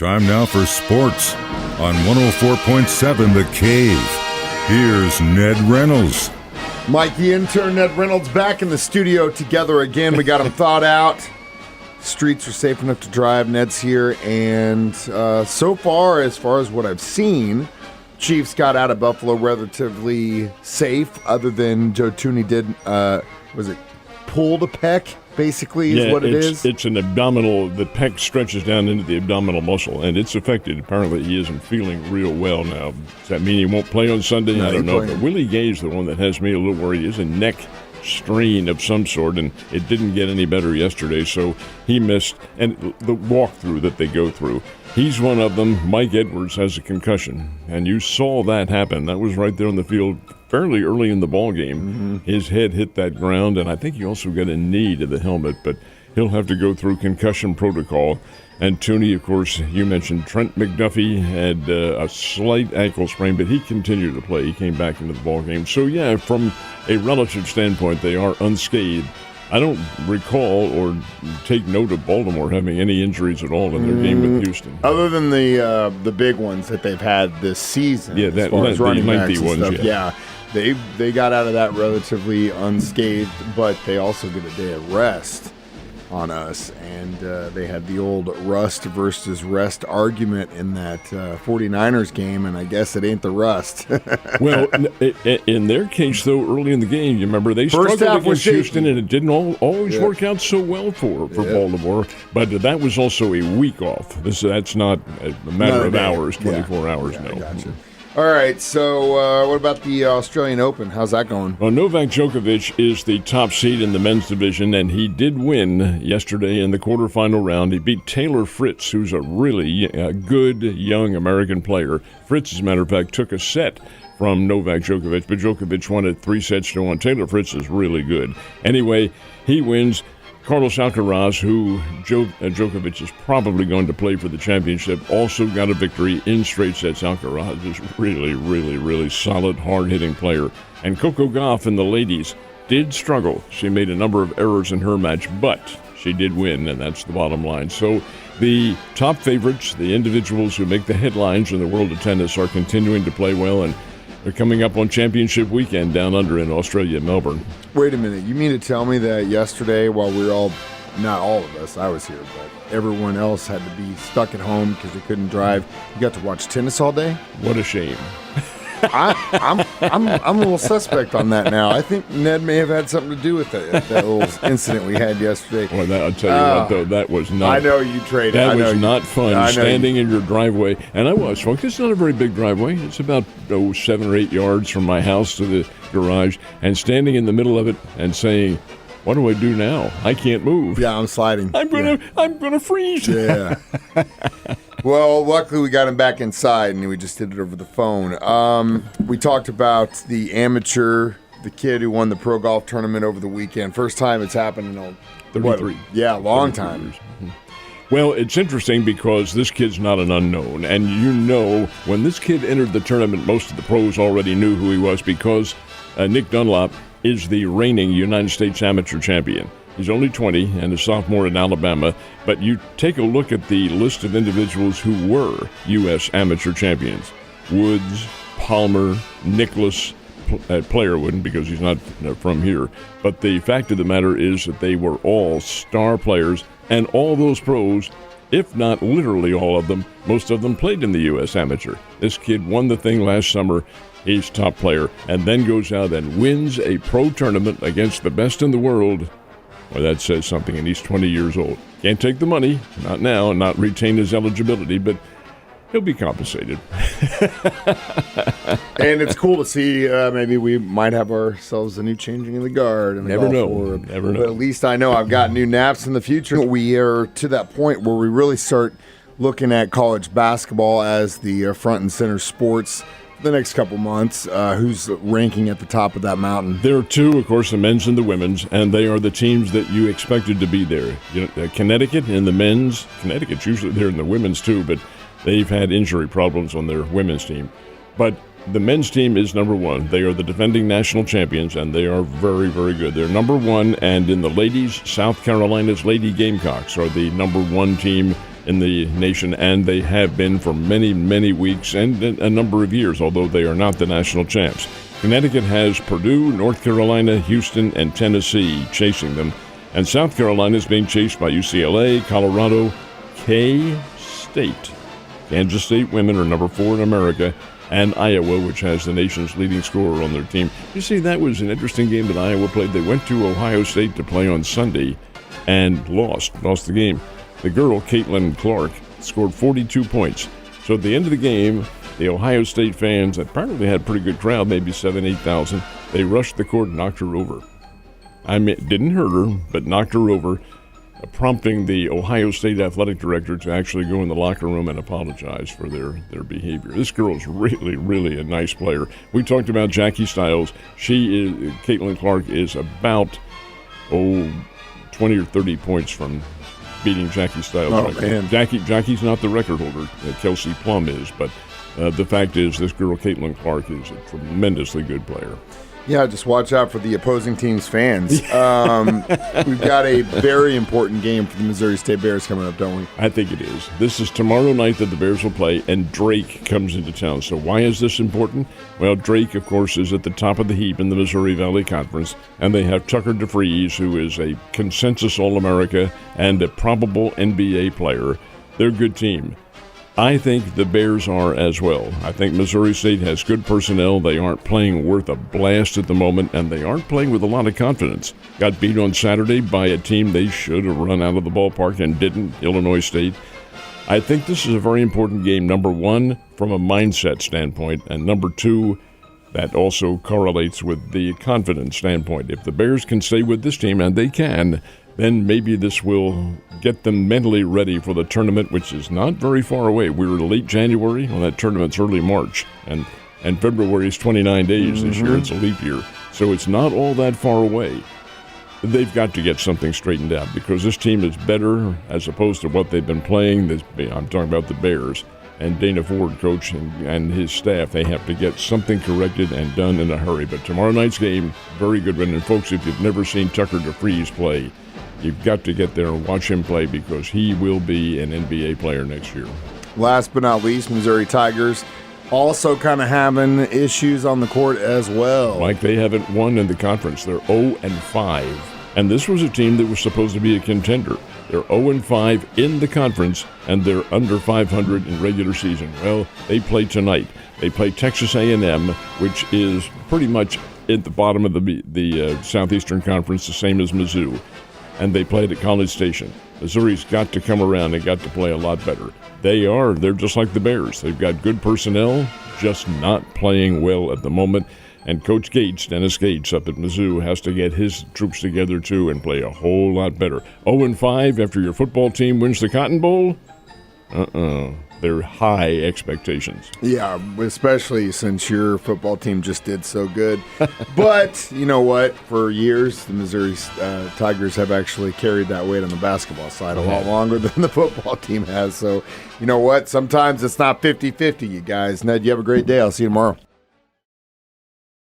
Time now for sports on 104.7 The Cave. Here's Ned Reynolds. Mike, the intern, Ned Reynolds, back in the studio together again. We got them thawed out. Streets are safe enough to drive. Ned's here. And so far as what I've seen, Chiefs got out of Buffalo relatively safe, other than Joe Thuney did, pulled a pec, basically, is what it is? It's an abdominal, the pec stretches down into the abdominal muscle, and it's affected. Apparently, he isn't feeling real well now. Does that mean he won't play on Sunday? No, I don't know. But Willie Gay's the one that has me a little worried. It's a neck strain of some sort, and it didn't get any better yesterday, so he missed. And the walkthrough that they go through, he's one of them. Mike Edwards has a concussion, and you saw that happen. That was right there on the field fairly early in the ball game. Mm-hmm. His head hit that ground, and I think he also got a knee to the helmet, but he'll have to go through concussion protocol. And Thuney, of course, you mentioned Trent McDuffie had a slight ankle sprain, but he continued to play. He came back into the ball game. So, yeah, from a relative standpoint, they are unscathed. I don't recall or take note of Baltimore having any injuries at all in their game with Houston. Other than the big ones that they've had this season. Yeah, as far as running backs and ones, stuff. Yeah. They got out of that relatively unscathed, but they also get a day of rest on us, and they had the old rust versus rest argument in that 49ers game, and I guess it ain't the rust. Well, in their case, though, early in the game, you remember they struggled against Houston, and it didn't always work out so well for Baltimore, but that was also a week off. That's not a matter of hours, 24 hours, no. Gotcha. All right, so what about the Australian Open? How's that going? Well, Novak Djokovic is the top seed in the men's division, and he did win yesterday in the quarterfinal round. He beat Taylor Fritz, who's a really good young American player. Fritz, as a matter of fact, took a set from Novak Djokovic, but Djokovic won it 3-1. Taylor Fritz is really good. Anyway, he wins. Carlos Alcaraz, who Djokovic is probably going to play for the championship, also got a victory in straight sets. Alcaraz is really, really, really solid, hard-hitting player. And Coco Gauff in the ladies did struggle. She made a number of errors in her match, but she did win, and that's the bottom line. So the top favorites, the individuals who make the headlines in the world of tennis, are continuing to play well, and they're coming up on championship weekend down under in Australia, Melbourne. Wait a minute. You mean to tell me that yesterday, while we were all, not all of us, I was here, but everyone else had to be stuck at home because they couldn't drive, you got to watch tennis all day? What a shame. I'm a little suspect on that now. I think Ned may have had something to do with that little incident we had yesterday. Well, I'll tell you what, though, that was not. I know you traded. That was not fun. Standing in your driveway, and I was, folks. It's not a very big driveway. It's about 7 or 8 yards from my house to the garage, and standing in the middle of it and saying, "What do I do now? I can't move." Yeah, I'm sliding. I'm gonna freeze. Yeah. Well, luckily we got him back inside, and we just did it over the phone. We talked about the amateur, the kid who won the pro golf tournament over the weekend. First time it's happened in 33. Yeah, long time. Years. Mm-hmm. Well, it's interesting because this kid's not an unknown, and you know when this kid entered the tournament, most of the pros already knew who he was because Nick Dunlop is the reigning United States amateur champion. He's only 20 and a sophomore in Alabama, but you take a look at the list of individuals who were U.S. amateur champions. Woods, Palmer, Nicholas, Player wouldn't because he's not from here. But the fact of the matter is that they were all star players, and all those pros, if not literally all of them, most of them played in the U.S. amateur. This kid won the thing last summer. He's top player, and then goes out and wins a pro tournament against the best in the world. Well, that says something, and he's 20 years old. Can't take the money, not now, and not retain his eligibility, but he'll be compensated. And it's cool to see maybe we might have ourselves a new changing of the guard. In the Never know. But at least I know I've got new naps in the future. We are to that point where we really start looking at college basketball as the front and center sports the next couple months. Who's ranking at the top of that mountain? There are two, of course, the men's and the women's, and they are the teams that you expected to be there. Connecticut in the men's. Connecticut's usually there in the women's too, but they've had injury problems on their women's team. But the men's team is number one. They are the defending national champions, and they are very, very good. They're number one, and in the ladies, South Carolina's Lady Gamecocks are the number one team in the nation, and they have been for many, many weeks and a number of years, although they are not the national champs. Connecticut has Purdue, North Carolina, Houston, and Tennessee chasing them. And South Carolina is being chased by UCLA, Colorado, K-State. Kansas State women are number 4 in America, and Iowa, which has the nation's leading scorer on their team. You see, that was an interesting game that Iowa played. They went to Ohio State to play on Sunday and lost the game. The girl, Caitlin Clark, scored 42 points. So at the end of the game, the Ohio State fans apparently had a pretty good crowd, maybe 7,000, 8,000. They rushed the court and knocked her over. I mean, didn't hurt her, but knocked her over, prompting the Ohio State athletic director to actually go in the locker room and apologize for their behavior. This girl is really, really a nice player. We talked about Jackie Stiles. Caitlin Clark is about, 20 or 30 points from beating Jackie Stiles. Oh, man. Jackie's not the record holder. Kelsey Plum is, but the fact is this girl, Caitlin Clark, is a tremendously good player. Yeah, just watch out for the opposing team's fans. We've got a very important game for the Missouri State Bears coming up, don't we? I think it is. This is tomorrow night that the Bears will play, and Drake comes into town. So why is this important? Well, Drake, of course, is at the top of the heap in the Missouri Valley Conference, and they have Tucker DeFries, who is a consensus All-America and a probable NBA player. They're a good team. I think the Bears are as well. I think Missouri State has good personnel. They aren't playing worth a blast at the moment, and they aren't playing with a lot of confidence. Got beat on Saturday by a team they should have run out of the ballpark and didn't, Illinois State. I think this is a very important game, number one, from a mindset standpoint, and number two, that also correlates with the confidence standpoint. If the Bears can stay with this team, and they can, then maybe this will get them mentally ready for the tournament, which is not very far away. We were late January. Well, that tournament's early March, and February is 29 days this year. It's a leap year. So it's not all that far away. They've got to get something straightened out because this team is better as opposed to what they've been playing. I'm talking about the Bears. And Dana Ford, coach, and his staff, they have to get something corrected and done in a hurry. But tomorrow night's game, very good one. And folks, if you've never seen Tucker DeFries play, you've got to get there and watch him play because he will be an NBA player next year. Last but not least, Missouri Tigers also kind of having issues on the court as well. Like they haven't won in the conference. They're 0-5. And this was a team that was supposed to be a contender. They're 0-5 in the conference, and they're under 500 in regular season. Well, they play tonight. They play Texas A&M, which is pretty much at the bottom of the Southeastern Conference, the same as Mizzou. And they played at College Station. Missouri's got to come around and got to play a lot better. They're just like the Bears. They've got good personnel, just not playing well at the moment. And Coach Gates, Dennis Gates up at Mizzou, has to get his troops together too and play a whole lot better. 0-5 after your football team wins the Cotton Bowl? They're high expectations. Yeah, especially since your football team just did so good. But you know what? For years, the Missouri Tigers have actually carried that weight on the basketball side a lot longer than the football team has. So you know what? Sometimes it's not 50-50, you guys. Ned, you have a great day. I'll see you tomorrow.